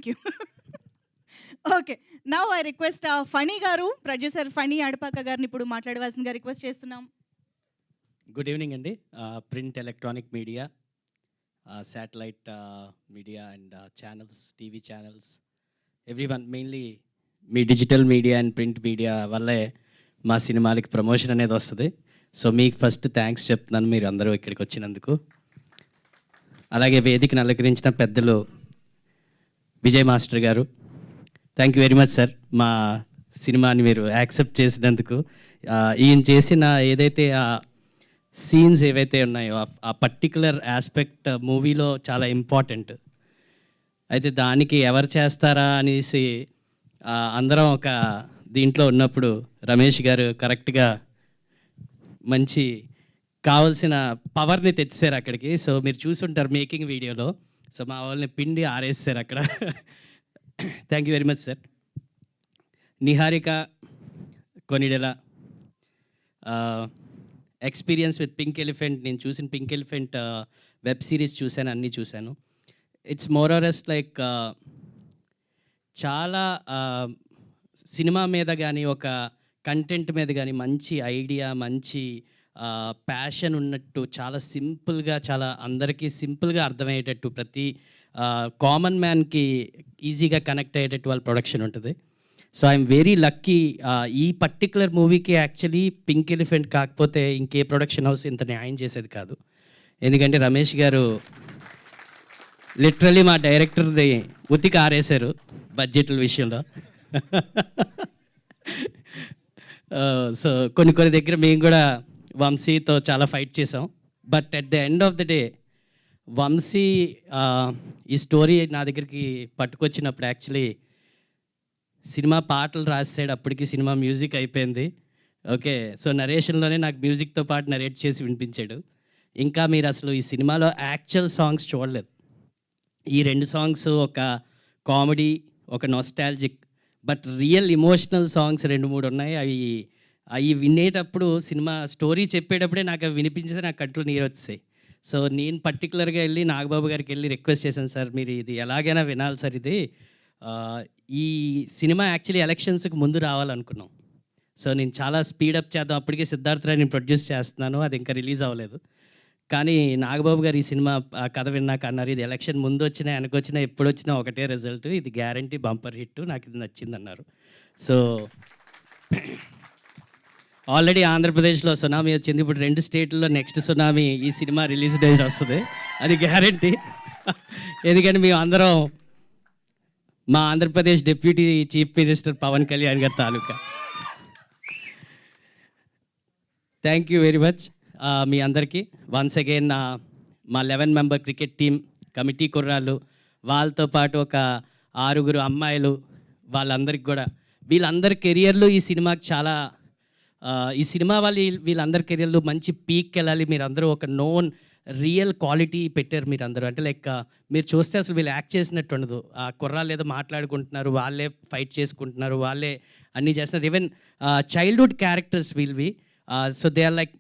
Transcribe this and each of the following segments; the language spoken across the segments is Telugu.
Thank you. Okay. Now I request Phani గారు, ప్రొడ్యూసర్ ఫణి అడపాక గారిని ఇప్పుడు మాట్లాడవలసిందిగా రిక్వెస్ట్ చేస్తున్నాం. గుడ్ ఈవినింగ్ అండి. Print electronic media, satellite media and channels, TV channels, everyone. Mainly me digital media and print media వల్లే మా సినిమాలకి ప్రమోషన్ అనేది వస్తుంది. సో మీకు ఫస్ట్ థ్యాంక్స్ చెప్తున్నాను మీరు అందరూ ఇక్కడికి వచ్చినందుకు. అలాగే వేదికను అలంకరించిన పెద్దలు విజయ్ మాస్టర్ గారు, thank you very much sir. మా సినిమాని మీరు యాక్సెప్ట్ చేసినందుకు. ఈయన చేసిన ఏదైతే సీన్స్ ఏవైతే ఉన్నాయో ఆ పర్టికులర్ ఆస్పెక్ట్ మూవీలో చాలా ఇంపార్టెంట్. అయితే దానికి ఎవరు చేస్తారా అనేసి అందరం ఒక దీంట్లో ఉన్నప్పుడు రమేష్ గారు కరెక్ట్గా మంచి కావాల్సిన పవర్ని తెచ్చారు అక్కడికి. సో మీరు చూసుంటారు మేకింగ్ వీడియోలో. సో మా వాళ్ళని పిండి ఆరేసారు అక్కడ. Thank you very much sir. Niharika Konidela experience with pink elephant, నేను చూసిన పింక్ ఎలిఫెంట్ వెబ్ సిరీస్ చూశాను, అన్నీ చూశాను. It's more or less like చాలా సినిమా మీద కానీ ఒక కంటెంట్ మీద కానీ మంచి ఐడియా, మంచి ప్యాషన్ ఉన్నట్టు, చాలా సింపుల్గా, చాలా అందరికీ సింపుల్గా అర్థమయ్యేటట్టు, ప్రతి కామన్ మ్యాన్కి ఈజీగా కనెక్ట్ అయ్యేటట్టు వాళ్ళ ప్రొడక్షన్ ఉంటుంది. So I'm very lucky. ఈ పర్టికులర్ మూవీకి యాక్చువల్లీ పింక్ ఎలిఫెంట్ కాకపోతే ఇంకే ప్రొడక్షన్ హౌస్ ఇంత న్యాయం చేసేది కాదు. ఎందుకంటే రమేష్ గారు లిటరలీ మా డైరెక్టర్ది ఉతికి ఆరేశారు బడ్జెట్ల విషయంలో. సో కొన్ని దగ్గర మేము కూడా వంశీతో చాలా ఫైట్ చేసాం. But at the end of the day Vamsi ఈ స్టోరీ నా దగ్గరికి పట్టుకొచ్చినప్పుడు యాక్చువల్లీ సినిమా పాటలు రాసాడు. అప్పటికి సినిమా మ్యూజిక్ అయిపోయింది. ఓకే, సో నరేషన్లోనే నాకు మ్యూజిక్తో పాటు నరేట్ చేసి వినిపించాడు. ఇంకా మీరు అసలు ఈ సినిమాలో యాక్చువల్ సాంగ్స్ చూడలేదు. ఈ 2 సాంగ్స్ ఒక కామెడీ, ఒక nostalgic, but real emotional songs 2-3 ఉన్నాయి. అవి వినేటప్పుడు సినిమా స్టోరీ చెప్పేటప్పుడే నాకు అవి వినిపించితే నాకు కంట్లో నీరు వచ్చాయి. సో నేను పర్టికులర్గా వెళ్ళి నాగబాబు గారికి వెళ్ళి రిక్వెస్ట్ చేశాను, సార్ మీరు ఇది ఎలాగైనా వినాలి సార్. ఇది ఈ సినిమా యాక్చువల్లీ ఎలక్షన్స్కి ముందు రావాలనుకున్నాం. సో నేను చాలా స్పీడప్ చేద్దాం, అప్పటికే సిద్ధార్థ రాయ్ నేను ప్రొడ్యూస్ చేస్తున్నాను, అది ఇంకా రిలీజ్ అవ్వలేదు. కానీ నాగబాబు గారు ఈ సినిమా కథ విన్నాక అన్నారు, ఇది ఎలక్షన్ ముందు వచ్చినా వెనక వచ్చినా ఎప్పుడు వచ్చినా ఒకటే రిజల్ట్, ఇది గ్యారంటీ బంపర్ హిట్, నాకు ఇది నచ్చింది అన్నారు. సో ఆల్రెడీ ఆంధ్రప్రదేశ్లో సునామీ వచ్చింది. ఇప్పుడు 2 స్టేట్లలో నెక్స్ట్ సునామీ ఈ సినిమా రిలీజ్ డేట్ వస్తుంది, అది గ్యారంటీ. ఎందుకంటే మేము అందరం మా Andhra Pradesh deputy chief minister Pawan Kalyan గారి తాలూకా. థ్యాంక్ యూ వెరీ మచ్ మీ అందరికీ. వన్స్ అగైన్ మా 11 మెంబర్ క్రికెట్ టీం కమిటీ కుర్రాళ్ళు, వాళ్ళతో పాటు ఒక 6 అమ్మాయిలు, వాళ్ళందరికీ కూడా వీళ్ళందరి కెరియర్లు ఈ సినిమాకి చాలా ఈ సినిమా వీళ్ళందరి కెరియర్లు మంచి పీక్కి వెళ్ళాలి. మీరందరూ ఒక నోన్ రియల్ క్వాలిటీ పెట్టారు మీరందరూ. అంటే లైక్ మీరు చూస్తే అసలు వీళ్ళు యాక్ట్ చేసినట్టు ఉండదు. ఆ కుర్రాళ్ళు ఏదో మాట్లాడుకుంటున్నారు, వాళ్ళే ఫైట్ చేసుకుంటున్నారు, వాళ్ళే అన్నీ చేస్తున్నారు. ఈవెన్ చైల్డ్హుడ్ క్యారెక్టర్స్ వీల్వి. So they are like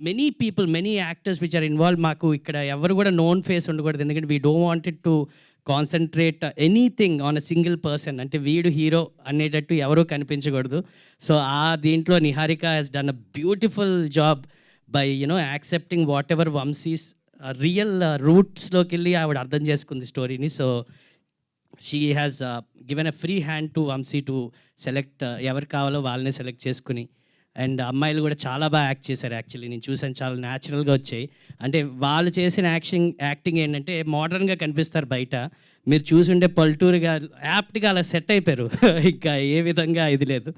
many people, many actors which are involve. మాకు ఇక్కడ ఎవరు కూడా నోన్ ఫేస్ ఉండకూడదు, ఎందుకంటే we don't wanted to concentrate anything on a single person. అంటే వీడు హీరో అనేటట్టు ఎవరూ కనిపించకూడదు. సో దీంట్లో Niharika has done a beautiful job by accepting whatever Vamsi's real రూట్స్లోకి వెళ్ళి ఆవిడ అర్థం చేసుకుంది స్టోరీని. So she has given a free hand to Vamsi to select ఎవరు కావాలో వాళ్ళని సెలెక్ట్ చేసుకుని. అండ్ అమ్మాయిలు కూడా చాలా బాగా యాక్ట్ చేశారు. యాక్చువల్లీ నేను చూసాను, చాలా న్యాచురల్గా వచ్చాయి. అంటే వాళ్ళు చేసిన యాక్టింగ్ ఏంటంటే మోడర్న్గా కనిపిస్తారు బయట, మీరు చూసుంటే పల్టూరుగా యాప్ట్గా అలా సెట్ అయిపోయారు. ఇంకా ఏ విధంగా ఇది లేదు.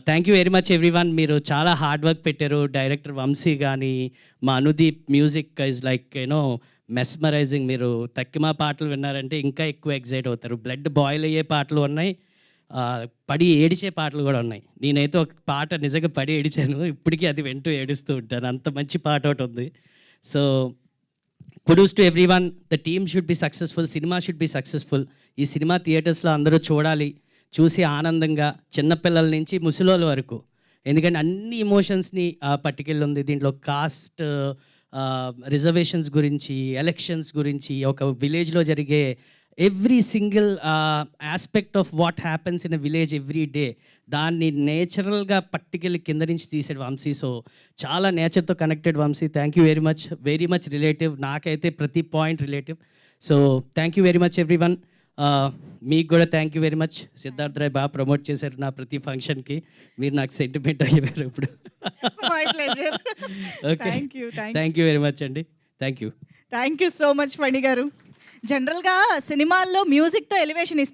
Thank you very much everyone. మీరు చాలా హార్డ్ వర్క్ పెట్టారు. డైరెక్టర్ వంశీ కానీ, మా Anudeep music is like mesmerising. మీరు తక్కిమా పాటలు విన్నారంటే ఇంకా ఎక్కువ ఎగ్జైట్ అవుతారు. బ్లడ్ బాయిల్ అయ్యే పాటలు ఉన్నాయి, పడి ఏడిచే పాటలు కూడా ఉన్నాయి. నేనైతే ఒక పాట నిజంగా పడి ఏడిచాను, ఇప్పటికీ అది వింటూ ఏడుస్తూ ఉంటాను, అంత మంచి పాట ఒకటి ఉంది. So kudos to everyone. The team should be successful, cinema should be successful. ఈ సినిమా థియేటర్స్లో అందరూ చూడాలి, చూసి ఆనందంగా, చిన్నపిల్లల నుంచి ముసలోళ్ళ వరకు. ఎందుకంటే అన్ని ఎమోషన్స్ని పట్టుకెళ్ళుంది దీంట్లో. కాస్ట్, రిజర్వేషన్స్ గురించి, ఎలక్షన్స్ గురించి, ఒక విలేజ్లో జరిగే every single aspect of what happens in a village every day దాన్ని నేచురల్గా పట్టుకెళ్ళి కింద నుంచి తీసాడు వంశీ. సో చాలా నేచర్తో connected Vamsi. Thank you very much relative. నాకైతే ప్రతి point relative. So thank you very much every one. మీకు కూడా thank you very much. Siddharth Roy బాగా ప్రమోట్ చేశారు నా ప్రతి ఫంక్షన్కి. మీరు నాకు సెంటిమెంట్ అయ్యారు ఇప్పుడు. My pleasure. Okay, thank you very much అండి. Thank you so much Phani garu. జనరల్గా సినిమాల్లో మ్యూజిక్తో ఎలివేషన్